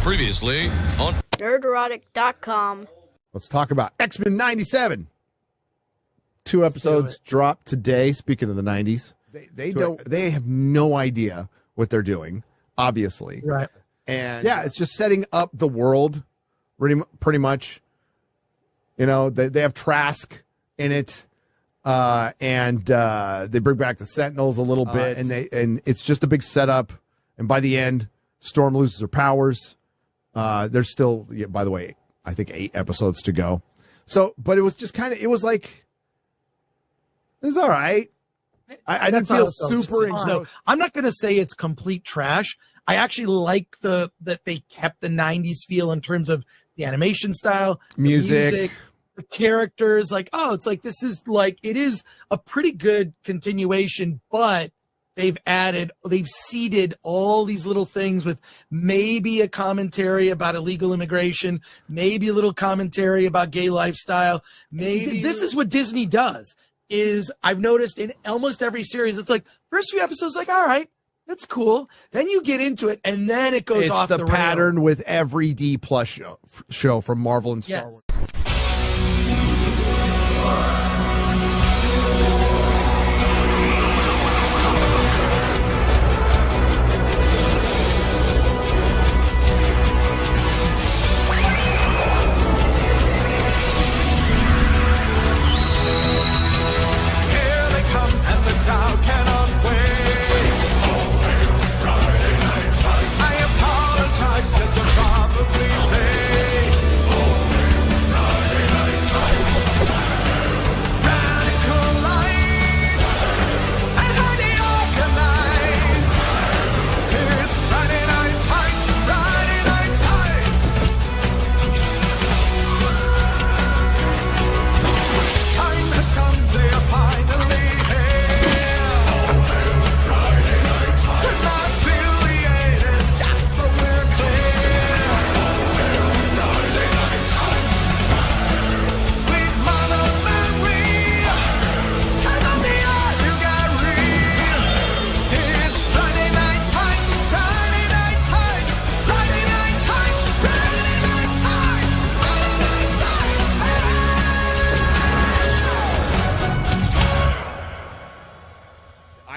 Previously on Nerderotic.com. Let's talk about X-Men 97. 2 episodes dropped today. Speaking of the 90s, they have no idea what they're doing, obviously. Right. And yeah, it's just setting up the world pretty much. You know, they have Trask in it. And they bring back the Sentinels a little bit, and it's just a big setup. And by the end, Storm loses her powers. There's still, by the way, I think 8 episodes to go. So, but it was just kind of, it was like, it's all right. I didn't feel super. So I'm not going to say it's complete trash. I actually like that they kept the 90s feel in terms of the animation style, music, the characters. Like, oh, it's like, this is like, it is a pretty good continuation, but they've seeded all these little things with maybe a commentary about illegal immigration, maybe a little commentary about gay lifestyle. Maybe this is what Disney does. Is I've noticed in almost every series, it's like first few episodes, like, all right, that's cool. Then you get into it, and then it goes off the rail. It's the pattern with every D+ show from Marvel and Star Wars.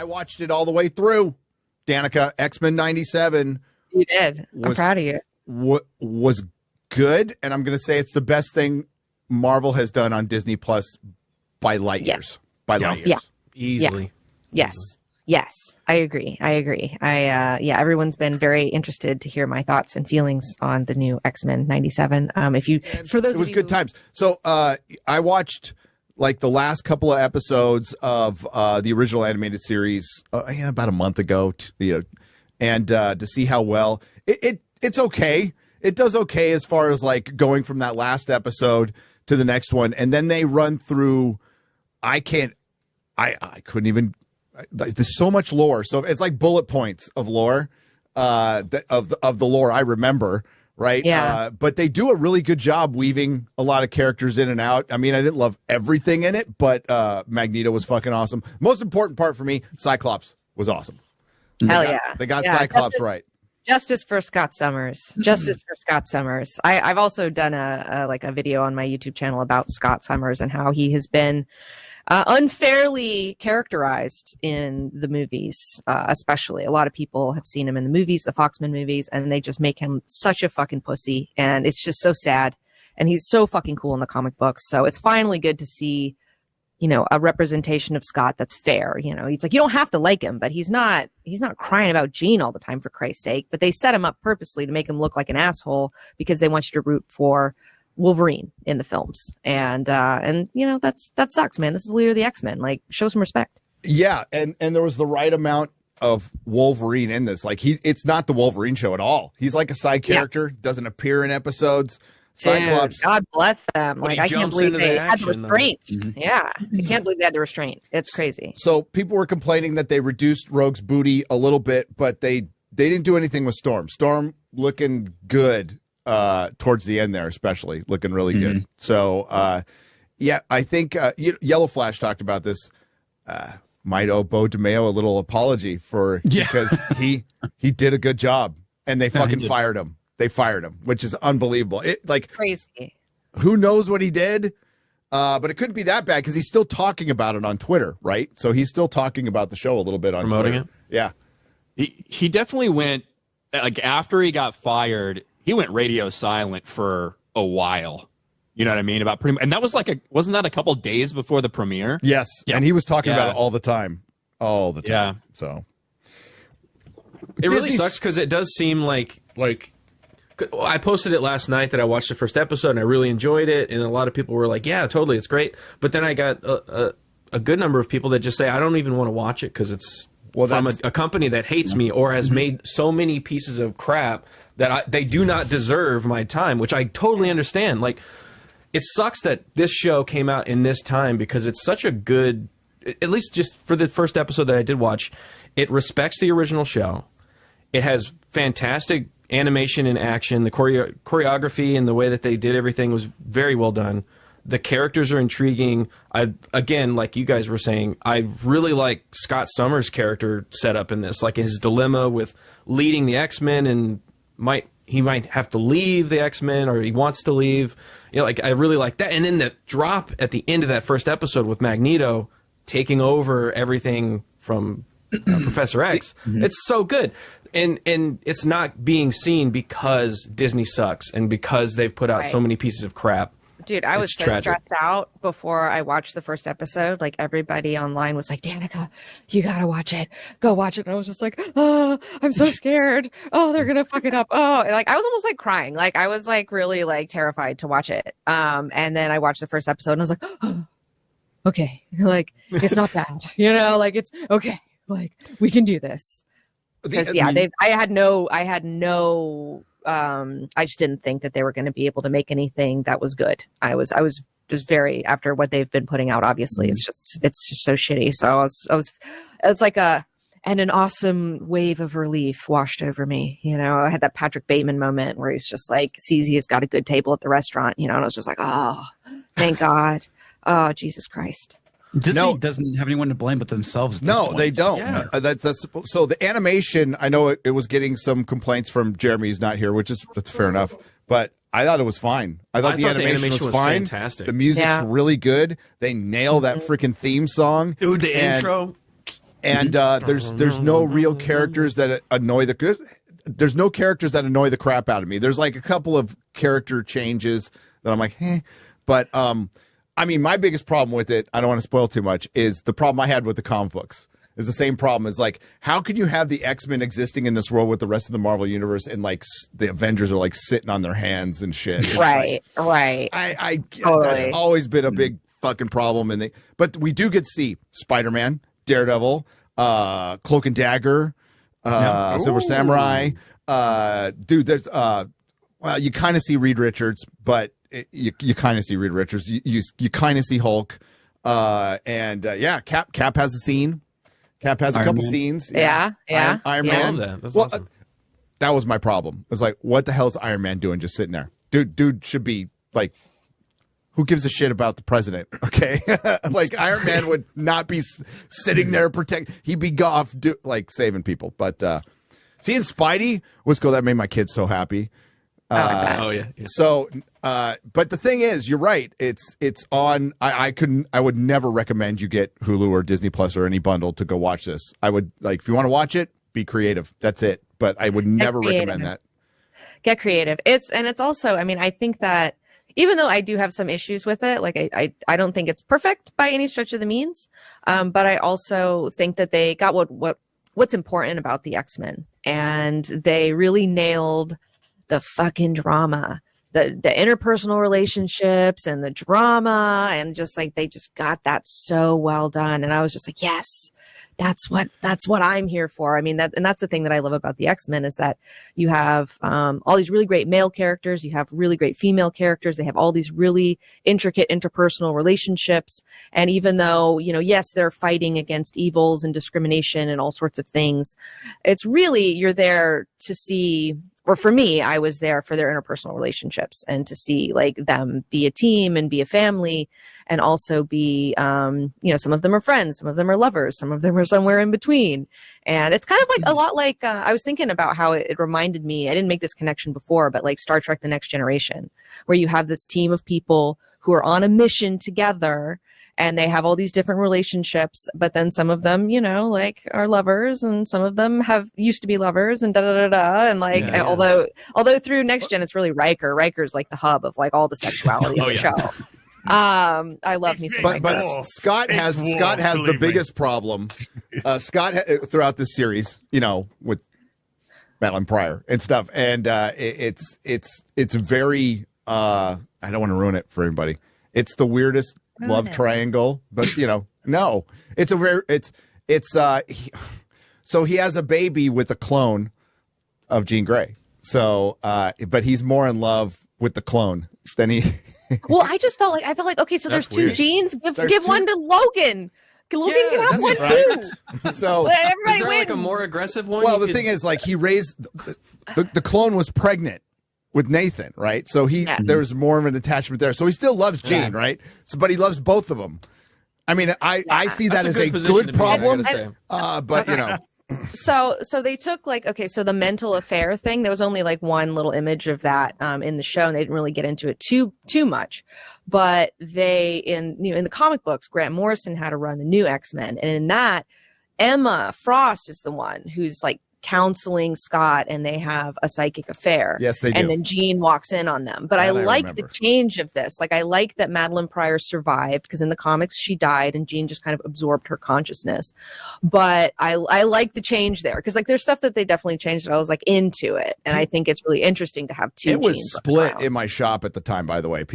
Watched it all the way through. Danika, X-Men 97. You did. I'm proud of you. Was good, and I'm going to say it's the best thing Marvel has done on Disney Plus by light years. By light years. Yeah. Easily. Yeah. Yes. I agree. Everyone's been very interested to hear my thoughts and feelings on the new X-Men 97. It was good times. So I watched like the last couple of episodes of the original animated series about a month ago, and to see how well it's okay. It does okay as far as like going from that last episode to the next one, and then they run through. I couldn't even. There's so much lore, so it's like bullet points of lore, of the lore I remember. Right. Yeah. But they do a really good job weaving a lot of characters in and out. I mean, I didn't love everything in it, but Magneto was fucking awesome. Most important part for me, Cyclops was awesome. They got Cyclops right. Justice for Scott Summers. Justice for Scott Summers. I've also done a video on my YouTube channel about Scott Summers and how he has been unfairly characterized in the movies, especially. A lot of people have seen him in the movies, the Foxman movies, and they just make him such a fucking pussy. And it's just so sad. And he's so fucking cool in the comic books. So it's finally good to see, a representation of Scott that's fair. He's like, you don't have to like him, but he's not crying about Jean all the time, for Christ's sake. But they set him up purposely to make him look like an asshole because they want you to root for Wolverine in the films, and that sucks, man. This is the leader of the X-Men. Like, show some respect. Yeah, and there was the right amount of Wolverine in this. Like, it's not the Wolverine show at all. He's like a side character, doesn't appear in episodes. Cyclops, dude, God bless them. Like, I can't believe they had the restraint. Yeah, I can't believe they had the restraint. It's crazy. So people were complaining that they reduced Rogue's booty a little bit, but they didn't do anything with Storm. Storm looking good. Towards the end there, especially looking really good. So, I think Yellow Flash talked about this. Might owe Bo DeMeo a little apology because he did a good job and they fucking fired him. they fired him, which is unbelievable. It like Crazy. who knows what he did, but it couldn't be that bad because he's still talking about it on Twitter, right? So he's still talking about the show a little bit on Promoting Twitter. it. Yeah, He definitely went, like, after he got fired, he went radio silent for a while. You know what I mean? About pretty, and that was wasn't that a couple days before the premiere? yes, Yeah. and he was talking about Yeah. it all the time, Yeah. So It really Disney's- sucks because it does seem like I posted it last night that I watched the first episode and I really enjoyed it, and a lot of people were like, "Yeah, totally, it's great." But then I got a good number of people that just say, "I don't even want to watch it because it's from a company that hates me or has made so many pieces of crap that they do not deserve my time," which I totally understand. Like, it sucks that this show came out in this time because it's such a good, at least just for the first episode that I did watch, it respects the original show. It has fantastic animation and action. The choreography and the way that they did everything was very well done. The characters are intriguing. Again, like you guys were saying, I really like Scott Summers' character setup in this, like his dilemma with leading the X-Men and he might have to leave the X-Men or he wants to leave. You know, like I really like that. And then the drop at the end of that first episode with Magneto taking over everything from Professor X. It's so good. And it's not being seen because Disney sucks and because they've put out so many pieces of crap. Dude, I was It's so tragic. stressed out before I watched the first episode. Like, everybody online was like, Danica, you gotta watch it. Go watch it. And I was just like, oh, I'm so scared. Oh, they're gonna fuck it up. Oh, and like, I was almost like crying. Like, I was like really like terrified to watch it. And then I watched the first episode and I was like, oh, okay. Like, it's not bad. You know, like, it's okay. Like, we can do this. Because I had no I just didn't think that they were going to be able to make anything that was good. I was just very, after what they've been putting out, obviously it's just so shitty. So it's like an awesome wave of relief washed over me. You know, I had that Patrick Bateman moment where he's just like, sees he has got a good table at the restaurant, you know, and I was just like, oh, thank God. Oh, Jesus Christ. Disney doesn't have anyone to blame but themselves. At this point. they don't. Yeah. That's so the animation. I know it was getting some complaints from Jeremy. He's not here, that's fair enough. But I thought it was fine. I thought the animation was fine. Fantastic. The music's really good. They nail that freaking theme song, Dude, the intro. And there's no real characters that annoy there's no characters that annoy the crap out of me. There's like a couple of character changes that I'm like, but I mean, my biggest problem with it, I don't want to spoil too much, is the problem I had with the comic books. Is the same problem. Is like, how could you have the X-Men existing in this world with the rest of the Marvel universe and like the Avengers are like sitting on their hands and shit? It's Right. I Totally. That's always been a big fucking problem. But we do get to see Spider-Man, Daredevil, Cloak and Dagger, Silver Samurai. Dude, there's well, you kind of see Reed Richards, but you kind of see Reed Richards. You kind of see Hulk, and Cap has a scene. Cap has a couple scenes. Yeah. Iron I Man. love that. That's Well, awesome. that was my problem. It was like, what the hell is Iron Man doing just sitting there? Dude should be like, who gives a shit about the president? Okay. Like Iron Man would not be sitting there he'd be off like saving people. But seeing Spidey was cool. That made my kids so happy. Oh yeah. So, but the thing is, you're right. It's on. I would never recommend you get Hulu or Disney Plus or any bundle to go watch this. I would like, if you want to watch it, be creative. That's it. But I would never recommend that. Get creative. It's also, I mean, I think that even though I do have some issues with it, like I don't think it's perfect by any stretch of the means. But I also think that they got what's important about the X-Men, and they really nailed the fucking drama, the interpersonal relationships and the drama, and just like they just got that so well done. And I was just like, yes, that's what I'm here for. I mean, that's the thing that I love about the X-Men is that you have all these really great male characters, you have really great female characters, they have all these really intricate interpersonal relationships. And even though, you know, yes, they're fighting against evils and discrimination and all sorts of things, it's really, you're there to see, or for me, I was there for their interpersonal relationships and to see like them be a team and be a family, and also be, you know, some of them are friends, some of them are lovers, some of them are somewhere in between. And it's kind of like a lot like I was thinking about how it reminded me. I didn't make this connection before, but like Star Trek: The Next Generation, where you have this team of people who are on a mission together, and they have all these different relationships. But then some of them, you know, like are lovers, and some of them have used to be lovers, and da da da da. And like, although through Next Gen, it's really Riker. Riker's like the hub of like all the sexuality of the show. I love me some but Scott has the biggest problem. Scott throughout this series, you know, with Madeline Pryor and stuff, and it's very I don't want to ruin it for anybody. It's the weirdest love triangle, but you know, no, it's a very so he has a baby with a clone of Jean Grey. So, but he's more in love with the clone than he. Well, I felt like, okay, so there's two genes. Give one to Logan. Logan can have one too. So is there like a more aggressive one? Well, the thing is, like, he raised the clone was pregnant with Nathan, right? So there was more of an attachment there. So he still loves Jean, right? So, but he loves both of them. I mean, I see that as a good problem, but you know. So they took like, okay, so the mental affair thing, there was only like one little image of that in the show, and they didn't really get into it too much. But they in the comic books, Grant Morrison had to run the new X-Men, and in that, Emma Frost is the one who's like counseling Scott, and they have a psychic affair. Yes, they do. And then Jean walks in on them. But I like the change of this. Like, I like that Madeline Pryor survived, because in the comics she died and Jean just kind of absorbed her consciousness. But I like the change there, because like there's stuff that they definitely changed that I was like into it, and I think it's really interesting to have two. It was split in my shop at the time. By the way,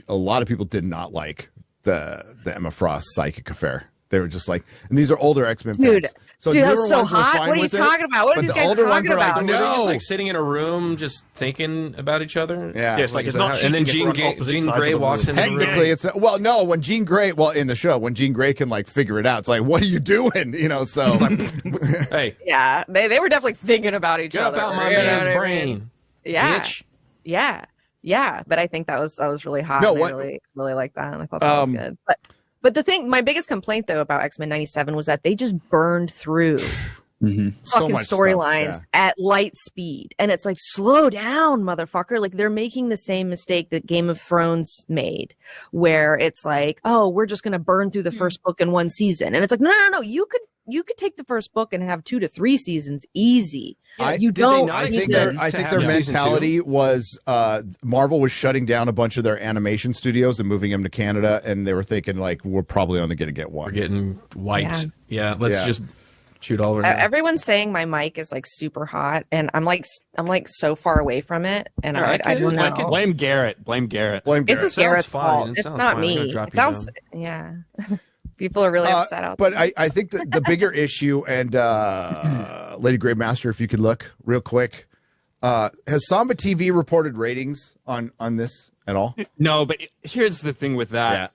a lot of people did not like the Emma Frost psychic affair. They were just like, and these are older X-Men fans. So that's so hot. What are you talking about? What are these guys talking about? Were they just like sitting in a room just thinking about each other? Yeah. It's like it's not. And then Jean Grey walks in. Technically, it's when Jean Grey, in the show, when Jean Grey can like figure it out, it's like, what are you doing? You know, so hey, yeah, they were definitely thinking about each other. Get up out my man's brain. Yeah, bitch. Yeah. But I think that was really hot. I really liked that, and I thought that was good. But the thing, my biggest complaint though about X-Men '97 was that they just burned through fucking storylines at light speed, and it's like, slow down, motherfucker. Like, they're making the same mistake that Game of Thrones made, where it's like, oh, we're just gonna burn through the first book in one season, and it's like, no, you could take the first book and have 2 to 3 seasons easy. I think their mentality was Marvel was shutting down a bunch of their animation studios and moving them to Canada, and they were thinking like, we're probably only going to get one. We're getting wiped. Yeah, let's just shoot all over. Everyone's saying my mic is like super hot, and I'm like so far away from it, and I don't know. Blame Garrett. It's just Garrett's fault. It's not me. It sounds People are really upset out there. But I think the bigger issue, and Lady Gravemaster, if you could look real quick, has Samba TV reported ratings on this at all? No, but here's the thing with that. Yeah.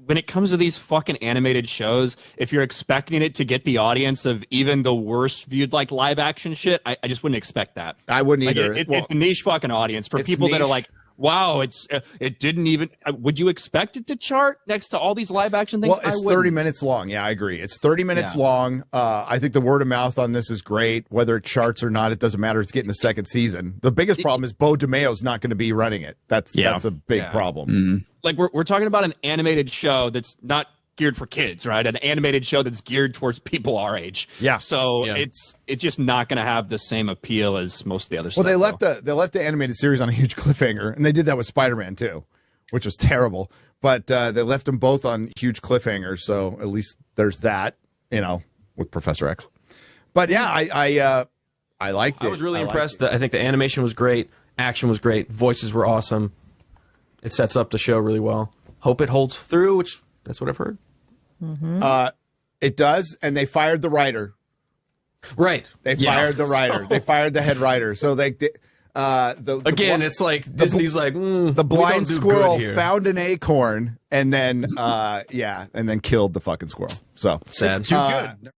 When it comes to these fucking animated shows, if you're expecting it to get the audience of even the worst viewed like live action shit, I just wouldn't expect that. I wouldn't either. It's a niche fucking audience for people that are like, wow, it didn't even. Would you expect it to chart next to all these live action things? Well, it's 30 minutes long. Yeah, I agree. It's 30 minutes long. I think the word of mouth on this is great. Whether it charts or not, it doesn't matter. It's getting a second season. The biggest problem is Bo DeMayo's not going to be running it. That's a big problem. Mm-hmm. Like we're talking about an animated show that's not geared for kids, right? An animated show that's geared towards people our age. Yeah. So it's just not going to have the same appeal as most of the other stuff. Well, they left the animated series on a huge cliffhanger, and they did that with Spider-Man too, which was terrible. But they left them both on huge cliffhangers, so at least there's that, with Professor X. But yeah, I liked it. I was really impressed. I think the animation was great, action was great, voices were awesome. It sets up the show really well. Hope it holds through, which that's what I've heard. Mm-hmm. It does, and they fired the writer. Right. They fired the writer. They fired the head writer. So it's like Disney's like the blind squirrel found an acorn and then killed the fucking squirrel. So sad. Too good.